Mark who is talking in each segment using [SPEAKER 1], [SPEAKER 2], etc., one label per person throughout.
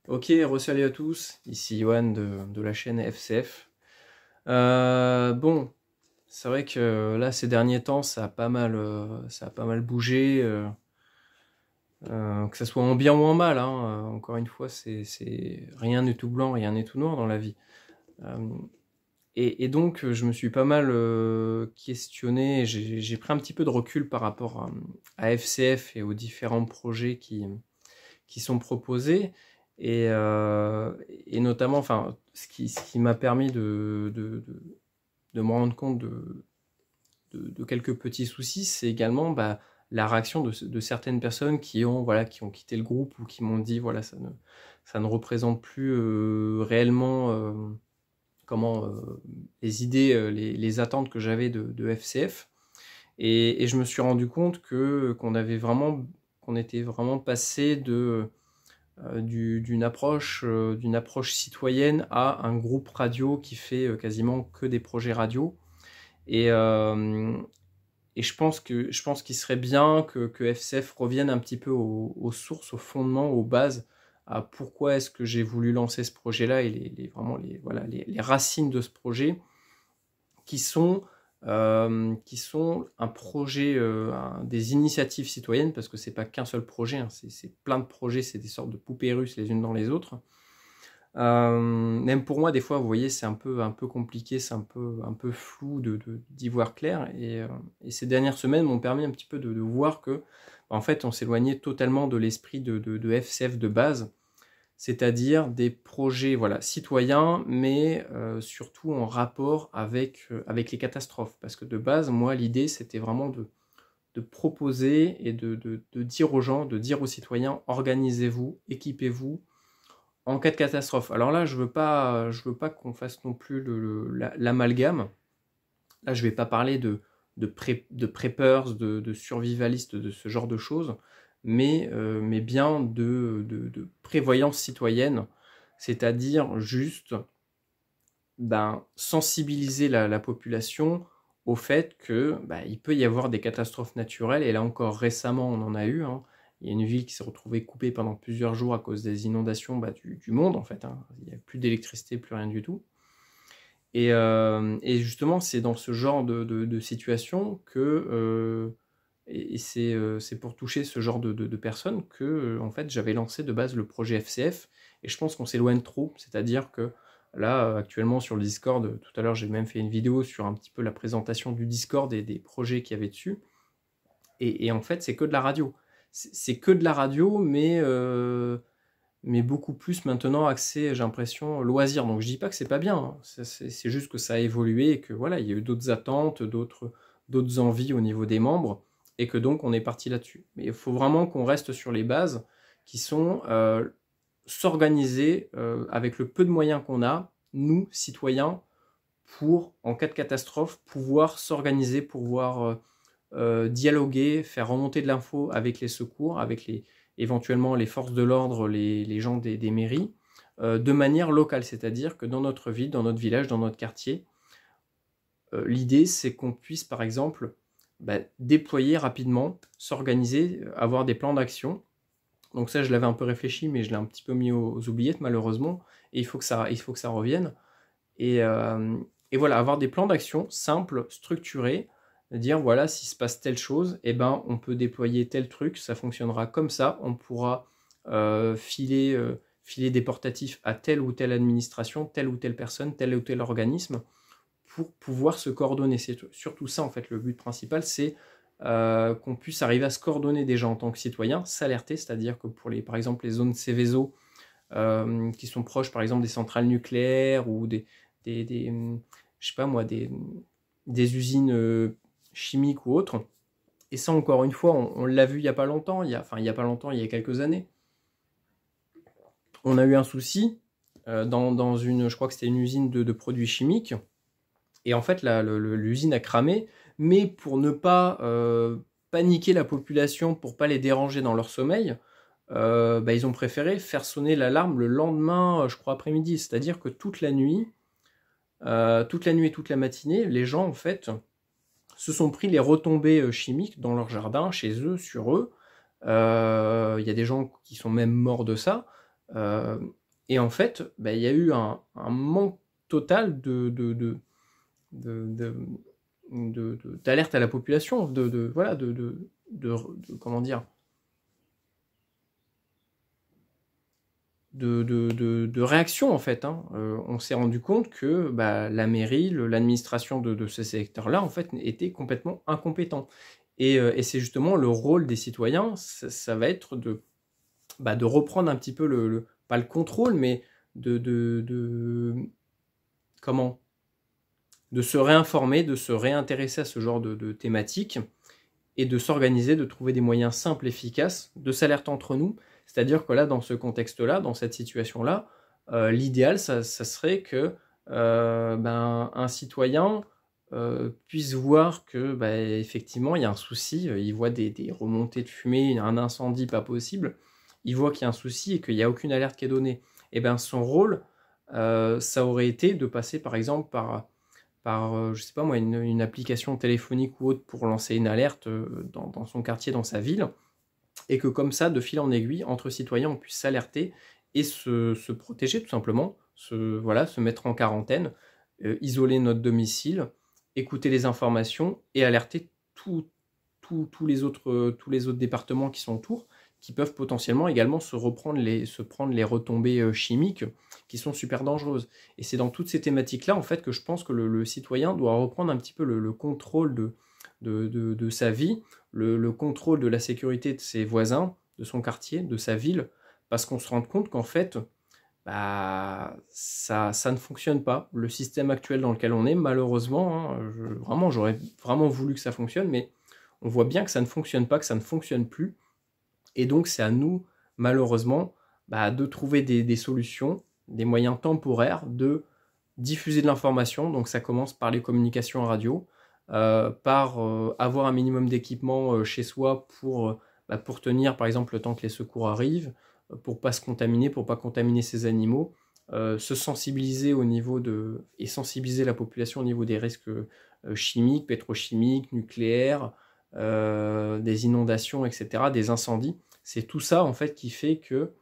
[SPEAKER 1] Ok, salut à tous, ici Yohan de la chaîne FCF. Bon, c'est vrai que là ces derniers temps ça a pas mal bougé, que ça soit en bien ou en mal, hein, encore une fois, rien n'est tout blanc, rien n'est tout noir dans la vie. Euh, et donc je me suis pas mal questionné, j'ai pris un petit peu de recul par rapport à FCF et aux différents projets qui sont proposés. Et notamment, enfin, ce qui m'a permis de me rendre compte de quelques petits soucis, c'est également la réaction de certaines personnes qui ont quitté le groupe ou qui m'ont dit voilà, ça ne représente plus réellement les idées, les attentes que j'avais de FCF. Et je me suis rendu compte qu'on était vraiment passé d'une approche citoyenne à un groupe radio qui fait quasiment que des projets radio. Et, euh, et je pense qu'il serait bien que FCF revienne un petit peu aux sources, aux fondements, aux bases, à pourquoi est-ce que j'ai voulu lancer ce projet-là et vraiment voilà, les racines de ce projet qui sont un projet, des initiatives citoyennes, parce que c'est pas qu'un seul projet, hein, c'est plein de projets, c'est des sortes de poupées russes les unes dans les autres. Même pour moi, des fois, vous voyez, c'est un peu compliqué, c'est un peu flou d'y voir clair. Et ces dernières semaines m'ont permis un petit peu de voir que, en fait, on s'éloignait totalement de l'esprit de FCF de base, c'est-à-dire des projets voilà, citoyens, mais surtout en rapport avec les catastrophes. Parce que de base, moi, l'idée, c'était vraiment de proposer et de dire aux gens, de dire aux citoyens, organisez-vous, équipez-vous en cas de catastrophe. Alors là, je veux pas qu'on fasse non plus l'amalgame. Là, je vais pas parler de preppers, de survivalistes, de ce genre de choses, mais bien de prévoyance citoyenne, c'est-à-dire juste sensibiliser la population au fait que il peut y avoir des catastrophes naturelles, et là encore récemment on en a eu, hein. Il y a une ville qui s'est retrouvée coupée pendant plusieurs jours à cause des inondations du monde en fait, hein. Il n'y a plus d'électricité, plus rien du tout. Et justement, c'est dans ce genre de situation c'est pour toucher ce genre de personnes que en fait, j'avais lancé de base le projet FCF, et je pense qu'on s'éloigne trop, c'est-à-dire que là, actuellement sur le Discord, tout à l'heure j'ai même fait une vidéo sur un petit peu la présentation du Discord et des projets qu'il y avait dessus, et en fait, c'est que de la radio. C'est que de la radio, mais beaucoup plus maintenant axé, j'ai l'impression, loisir. Donc je dis pas que c'est pas bien, hein. C'est juste que ça a évolué et que voilà, il y a eu d'autres attentes, d'autres envies au niveau des membres, et que donc on est parti là-dessus. Mais il faut vraiment qu'on reste sur les bases qui sont s'organiser avec le peu de moyens qu'on a, nous, citoyens, pour, en cas de catastrophe, pouvoir s'organiser, pouvoir dialoguer, faire remonter de l'info avec les secours, éventuellement les forces de l'ordre, les gens des mairies, de manière locale, c'est-à-dire que dans notre ville, dans notre village, dans notre quartier, l'idée c'est qu'on puisse par exemple déployer rapidement, s'organiser, avoir des plans d'action. Donc ça je l'avais un peu réfléchi, mais je l'ai un petit peu mis aux oubliettes malheureusement, et il faut que ça revienne. Et, euh, et voilà, avoir des plans d'action simples, structurés, dire voilà, s'il se passe telle chose, eh ben, on peut déployer tel truc, ça fonctionnera comme ça, on pourra filer des portatifs à telle ou telle administration, telle ou telle personne, tel ou tel organisme, pour pouvoir se coordonner. C'est surtout ça, en fait, le but principal, c'est qu'on puisse arriver à se coordonner déjà en tant que citoyen, s'alerter, c'est-à-dire que pour par exemple, les zones Céveso, qui sont proches, par exemple, des centrales nucléaires ou je sais pas moi, des usines chimiques ou autres. Et ça, encore une fois, on l'a vu il y a pas longtemps, il y a pas longtemps, il y a quelques années. On a eu un souci dans je crois que c'était une usine de produits chimiques. Et en fait, l'usine a cramé, mais pour ne pas paniquer la population, pour pas les déranger dans leur sommeil, ils ont préféré faire sonner l'alarme le lendemain, je crois après-midi. C'est-à-dire que toute la nuit et toute la matinée, les gens en fait se sont pris les retombées chimiques dans leur jardin, chez eux, sur eux. Il y a des gens qui sont même morts de ça. Et en fait, bah, il y a eu un manque total d'alerte à la population, voilà, comment dire, de réaction en fait. Hein. On s'est rendu compte que bah, la mairie, l'administration de ce secteur-là, en fait, était complètement incompétent. Et c'est justement le rôle des citoyens, ça va être de reprendre un petit peu pas le contrôle, mais comment, de se réinformer, de se réintéresser à ce genre de thématiques et de s'organiser, de trouver des moyens simples, efficaces, de s'alerter entre nous. C'est-à-dire que là, dans ce contexte-là, dans cette situation-là, l'idéal, ça serait que un citoyen puisse voir que bah, effectivement, il y a un souci, il voit des remontées de fumée, un incendie pas possible, il voit qu'il y a un souci et qu'il n'y a aucune alerte qui est donnée. Et ben son rôle, ça aurait été de passer par exemple par je sais pas moi, une application téléphonique ou autre pour lancer une alerte dans son quartier, dans sa ville, et que comme ça, de fil en aiguille, entre citoyens, on puisse s'alerter et se protéger tout simplement, voilà, se mettre en quarantaine, isoler notre domicile, écouter les informations et alerter tous les autres départements qui sont autour, qui peuvent potentiellement également se prendre les retombées chimiques qui sont super dangereuses. Et c'est dans toutes ces thématiques-là, en fait, que je pense que le citoyen doit reprendre un petit peu le contrôle de sa vie, le contrôle de la sécurité de ses voisins, de son quartier, de sa ville, parce qu'on se rend compte qu'en fait, bah, ça ne fonctionne pas. Le système actuel dans lequel on est, malheureusement, hein, vraiment, j'aurais vraiment voulu que ça fonctionne, mais on voit bien que ça ne fonctionne pas, que ça ne fonctionne plus. Et donc, c'est à nous, malheureusement, bah, de trouver des solutions, des moyens temporaires de diffuser de l'information. Donc, ça commence par les communications radio, par avoir un minimum d'équipement chez soi pour tenir, par exemple, le temps que les secours arrivent, pour pas se contaminer, pour pas contaminer ces animaux, se sensibiliser et sensibiliser la population au niveau des risques chimiques, pétrochimiques, nucléaires, des inondations, etc., des incendies. C'est tout ça en fait qui fait que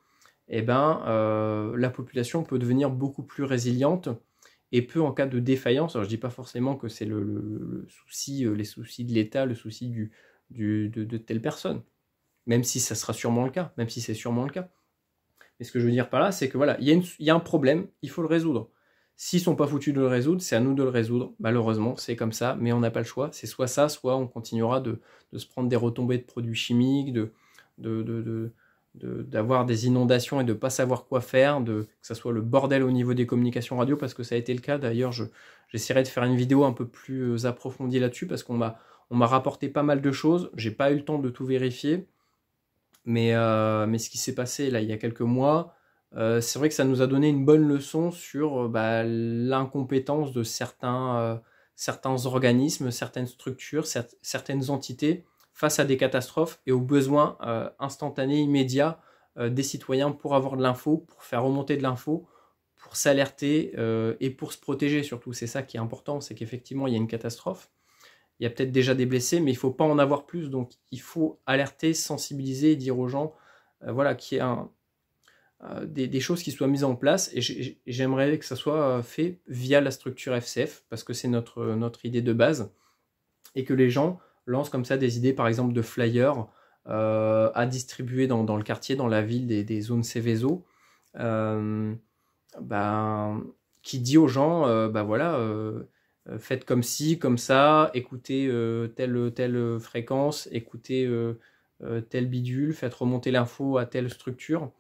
[SPEAKER 1] la population peut devenir beaucoup plus résiliente et peut, en cas de défaillance, alors je dis pas forcément que c'est le souci, les soucis de l'État, le souci de telle personne, même si ça sera sûrement le cas, même si c'est sûrement le cas. Mais ce que je veux dire par là, c'est que voilà, il y a un problème, il faut le résoudre. S'ils sont pas foutus de le résoudre, c'est à nous de le résoudre. Malheureusement, c'est comme ça, mais on n'a pas le choix. C'est soit ça, soit on continuera de se prendre des retombées de produits chimiques, d'avoir des inondations et de ne pas savoir quoi faire, que ça soit le bordel au niveau des communications radio, parce que ça a été le cas. D'ailleurs, j'essaierai de faire une vidéo un peu plus approfondie là-dessus, parce qu'on m'a rapporté pas mal de choses. J'ai pas eu le temps de tout vérifier. Mais ce qui s'est passé là il y a quelques mois, c'est vrai que ça nous a donné une bonne leçon sur l'incompétence de certains organismes, certaines structures, certaines entités face à des catastrophes et aux besoins instantanés, immédiats des citoyens pour avoir de l'info, pour faire remonter de l'info, pour s'alerter et pour se protéger surtout. C'est ça qui est important, c'est qu'effectivement il y a une catastrophe. Il y a peut-être déjà des blessés, mais il ne faut pas en avoir plus. Donc, il faut alerter, sensibiliser, dire aux gens voilà, qu'il y a des choses qui soient mises en place. Et j'aimerais que ça soit fait via la structure FCF, parce que c'est notre idée de base. Et que les gens lancent comme ça des idées, par exemple, de flyers à distribuer dans le quartier, dans la ville, des zones Céveso, qui dit aux gens, voilà... faites comme ci, comme ça, écoutez telle fréquence, écoutez tel bidule, faites remonter l'info à telle structure.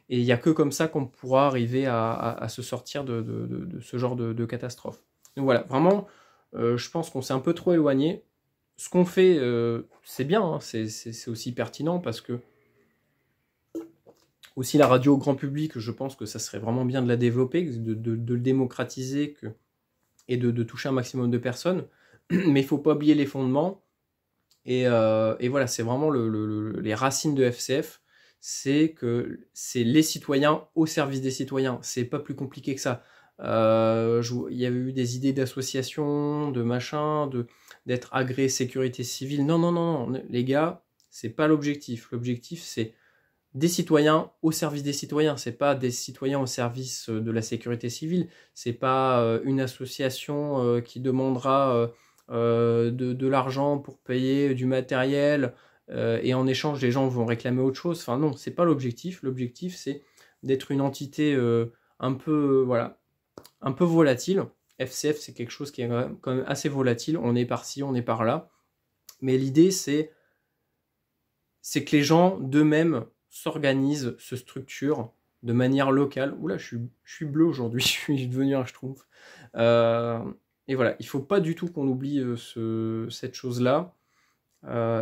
[SPEAKER 1] Et il n'y a que comme ça qu'on pourra arriver à se sortir de ce genre de catastrophe. Donc voilà, vraiment, je pense qu'on s'est un peu trop éloigné. Ce qu'on fait, c'est bien, hein, c'est aussi pertinent parce que aussi la radio au grand public, je pense que ça serait vraiment bien de la développer, de le démocratiser, et de toucher un maximum de personnes, mais il ne faut pas oublier les fondements, et voilà, c'est vraiment les racines de FCF, c'est que c'est les citoyens au service des citoyens, c'est pas plus compliqué que ça. Il y avait eu des idées d'associations, de machin, d'être agréé sécurité civile, non, les gars, c'est pas l'objectif. L'objectif, c'est des citoyens au service des citoyens. C'est pas des citoyens au service de la sécurité civile. C'est pas une association qui demandera de l'argent pour payer du matériel et en échange les gens vont réclamer autre chose. Enfin non, c'est pas l'objectif. L'objectif c'est d'être une entité un peu voilà, un peu volatile. FCF c'est quelque chose qui est quand même assez volatile. On est par-ci, on est par-là. Mais l'idée c'est que les gens d'eux-mêmes s'organisent, se structurent de manière locale. Oula, je suis bleu aujourd'hui, je suis devenu un schtroumpf. Et voilà, il ne faut pas du tout qu'on oublie cette chose-là.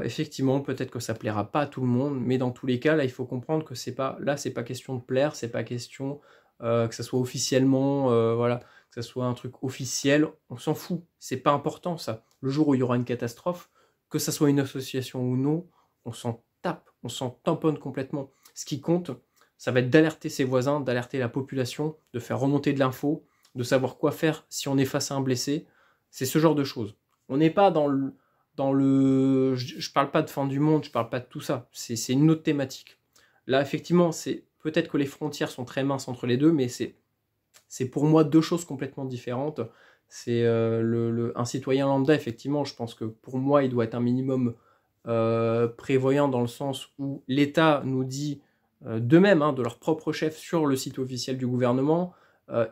[SPEAKER 1] Effectivement, peut-être que ça ne plaira pas à tout le monde, mais dans tous les cas, là, il faut comprendre que c'est pas question de plaire, c'est pas question que ça soit officiellement, voilà, que ça soit un truc officiel, on s'en fout, c'est pas important ça. Le jour où il y aura une catastrophe, que ça soit une association ou non, on s'en tape, on s'en tamponne complètement. Ce qui compte, ça va être d'alerter ses voisins, d'alerter la population, de faire remonter de l'info, de savoir quoi faire si on est face à un blessé. C'est ce genre de choses. On n'est pas dans le je parle pas de fin du monde, je parle pas de tout ça. C'est une autre thématique. Là, effectivement, c'est peut-être que les frontières sont très minces entre les deux, mais c'est pour moi deux choses complètement différentes. C'est un citoyen lambda, effectivement, je pense que pour moi, il doit être un minimum prévoyant dans le sens où l'État nous dit d'eux-mêmes, de leur propre chef sur le site officiel du gouvernement,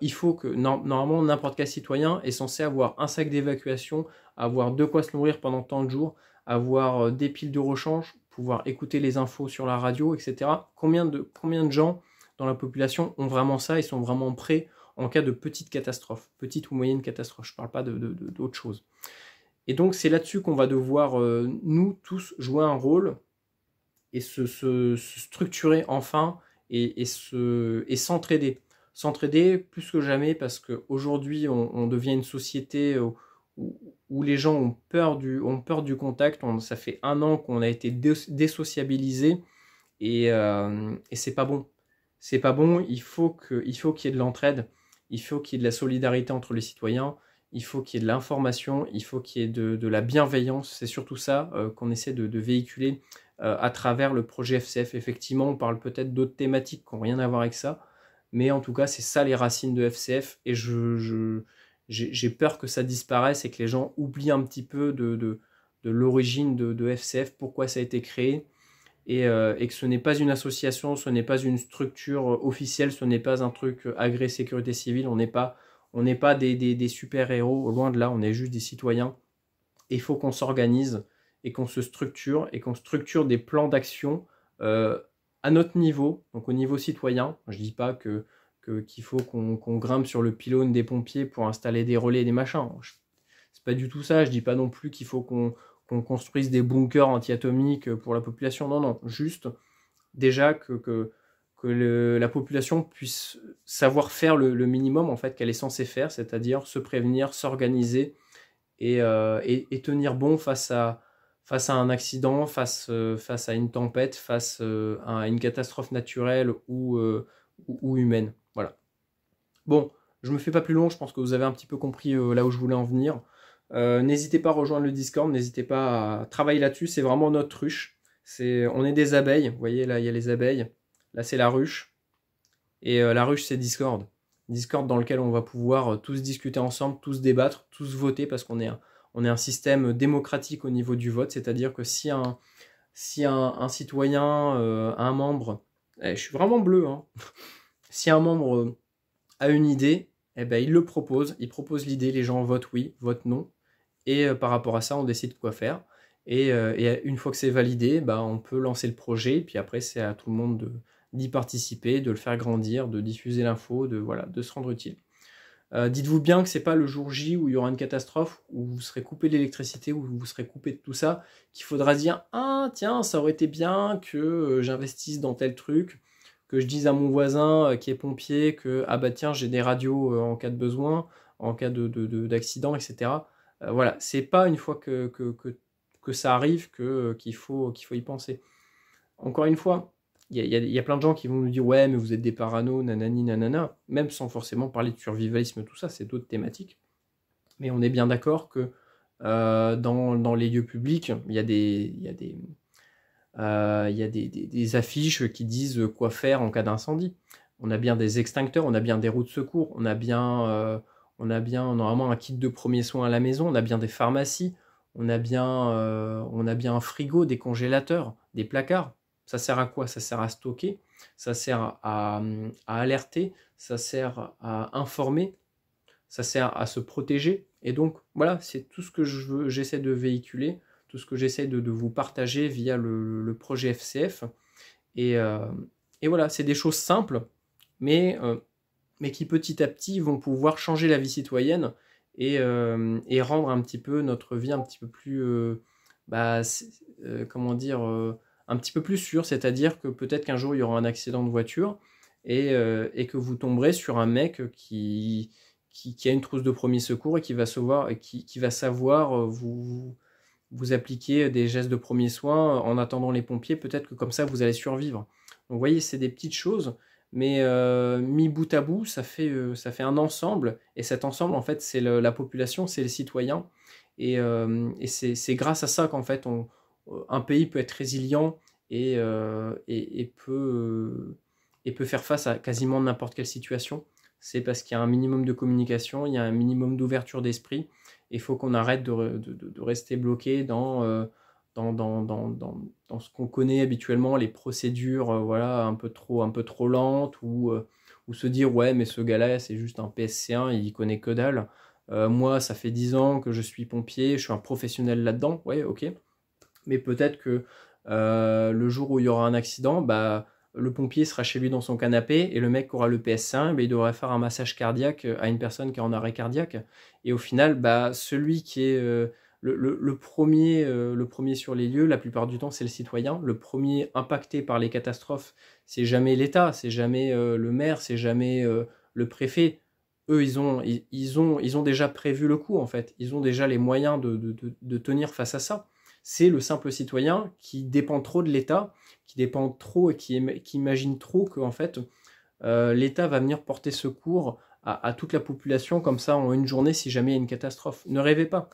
[SPEAKER 1] il faut que, normalement, n'importe quel citoyen est censé avoir un sac d'évacuation, avoir de quoi se nourrir pendant tant de jours, avoir des piles de rechange, pouvoir écouter les infos sur la radio, etc. Combien de gens dans la population ont vraiment ça et sont vraiment prêts en cas de petite catastrophe, petite ou moyenne catastrophe, je ne parle pas d'autre chose. Et donc c'est là-dessus qu'on va devoir, nous tous, jouer un rôle et se structurer enfin et s'entraider. S'entraider plus que jamais parce qu'aujourd'hui on devient une société où les gens ont peur du contact. Ça fait 1 an qu'on a été désociabilisé et c'est pas bon. C'est pas bon, il faut qu'il y ait de l'entraide, il faut qu'il y ait de la solidarité entre les citoyens, il faut qu'il y ait de l'information, il faut qu'il y ait de la bienveillance. C'est surtout ça qu'on essaie de véhiculer à travers le projet FCF. Effectivement, on parle peut-être d'autres thématiques qui n'ont rien à voir avec ça, mais en tout cas, c'est ça les racines de FCF, et j'ai peur que ça disparaisse et que les gens oublient un petit peu de l'origine de FCF, pourquoi ça a été créé, et que ce n'est pas une association, ce n'est pas une structure officielle, ce n'est pas un truc agréé sécurité civile, on n'est pas des super-héros, loin de là, on est juste des citoyens. Et il faut qu'on s'organise et qu'on se structure et qu'on structure des plans d'action à notre niveau, donc au niveau citoyen. Je ne dis pas qu'il faut qu'on grimpe sur le pylône des pompiers pour installer des relais et des machins. C'est pas du tout ça. Je ne dis pas non plus qu'il faut qu'on construise des bunkers anti-atomiques pour la population. Non, juste déjà que la population puisse savoir faire le minimum en fait qu'elle est censée faire, c'est-à-dire se prévenir, s'organiser et tenir bon face à un accident, face à une tempête, face à une catastrophe naturelle ou humaine. Voilà. Bon, je me fais pas plus long, je pense que vous avez un petit peu compris là où je voulais en venir. N'hésitez pas à rejoindre le Discord, n'hésitez pas à travailler là-dessus, c'est vraiment notre ruche. On est des abeilles, vous voyez là il y a les abeilles, là c'est la ruche, et la ruche c'est Discord. Discord dans lequel on va pouvoir tous discuter ensemble, tous débattre, tous voter, parce qu'on est un système démocratique au niveau du vote, c'est-à-dire que si un citoyen, un membre, je suis vraiment bleu, si un membre a une idée, eh ben, il propose l'idée, les gens votent oui, votent non, et par rapport à ça, on décide quoi faire. Et une fois que c'est validé, on peut lancer le projet, et puis après, c'est à tout le monde d'y participer, de le faire grandir, de diffuser l'info, de se rendre utile. Dites-vous bien que c'est pas le jour J où il y aura une catastrophe, où vous serez coupé d'électricité, où vous serez coupé de tout ça, qu'il faudra se dire « Ah, tiens, ça aurait été bien que j'investisse dans tel truc, que je dise à mon voisin qui est pompier que « Ah bah tiens, j'ai des radios en cas de besoin, en cas d'accident, etc. » Voilà, c'est pas une fois que ça arrive qu'il faut y penser. Encore une fois, il y a plein de gens qui vont nous dire « Ouais, mais vous êtes des parano, nanani, nanana », même sans forcément parler de survivalisme, tout ça, c'est d'autres thématiques. Mais on est bien d'accord que dans les lieux publics, il y a des Il y a des affiches qui disent quoi faire en cas d'incendie. On a bien des extincteurs, on a bien des roues de secours, on a bien normalement un kit de premiers soins à la maison, on a bien des pharmacies, on a bien un frigo, des congélateurs, des placards. Ça sert à quoi? Ça sert à stocker, ça sert à alerter, ça sert à informer, ça sert à se protéger. Et donc voilà, c'est tout ce que j'essaie de véhiculer, tout ce que j'essaie de vous partager via le projet FCF. Et, euh, et voilà, c'est des choses simples, mais qui petit à petit vont pouvoir changer la vie citoyenne et rendre un petit peu notre vie un petit peu plus, comment dire, un petit peu plus sûre. C'est-à-dire que peut-être qu'un jour il y aura un accident de voiture et que vous tomberez sur un mec qui a une trousse de premier secours et qui va savoir vous appliquer des gestes de premier soin en attendant les pompiers. Peut-être que comme ça vous allez survivre. Donc vous voyez, c'est des petites choses, mais mis bout à bout, ça fait un ensemble, et cet ensemble, en fait, c'est la population, c'est les citoyens, et c'est grâce à ça qu'en fait, un pays peut être résilient et peut faire face à quasiment n'importe quelle situation. C'est parce qu'il y a un minimum de communication, il y a un minimum d'ouverture d'esprit, et il faut qu'on arrête de rester bloqué dans ce qu'on connaît habituellement, les procédures voilà, un peu trop lentes, ou se dire ouais mais ce gars-là c'est juste un PSC1, il connaît que dalle. Moi ça fait 10 ans que je suis pompier, je suis un professionnel là-dedans, ouais ok, mais peut-être que le jour où il y aura un accident, bah, le pompier sera chez lui dans son canapé et le mec qui aura le PS1, bah, il devrait faire un massage cardiaque à une personne qui est en arrêt cardiaque. Et au final, bah, celui qui est le premier sur les lieux, la plupart du temps, c'est le citoyen. Le premier impacté par les catastrophes, c'est jamais l'État, c'est jamais le maire, c'est jamais le préfet. Eux, ils ont déjà prévu le coup, en fait. Ils ont déjà les moyens de tenir face à ça. C'est le simple citoyen qui dépend trop de l'État, qui dépend trop et qui imagine trop que en fait, l'État va venir porter secours à toute la population comme ça en une journée si jamais il y a une catastrophe. Ne rêvez pas,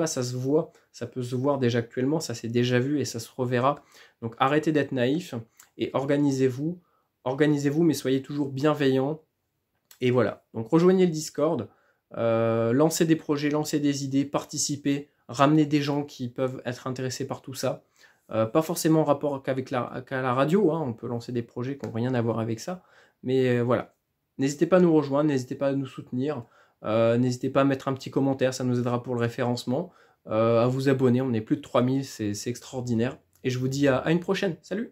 [SPEAKER 1] ça se voit, ça peut se voir déjà actuellement, ça s'est déjà vu et ça se reverra. Donc arrêtez d'être naïf et organisez-vous, mais soyez toujours bienveillants. Et voilà, donc rejoignez le Discord, lancez des projets, lancez des idées, participez, ramenez des gens qui peuvent être intéressés par tout ça. Pas forcément en rapport qu'à la radio, hein, on peut lancer des projets qui n'ont rien à voir avec ça. Mais voilà, n'hésitez pas à nous rejoindre, n'hésitez pas à nous soutenir, n'hésitez pas à mettre un petit commentaire, ça nous aidera pour le référencement, à vous abonner, on est plus de 3000, c'est extraordinaire. Et je vous dis à une prochaine, salut!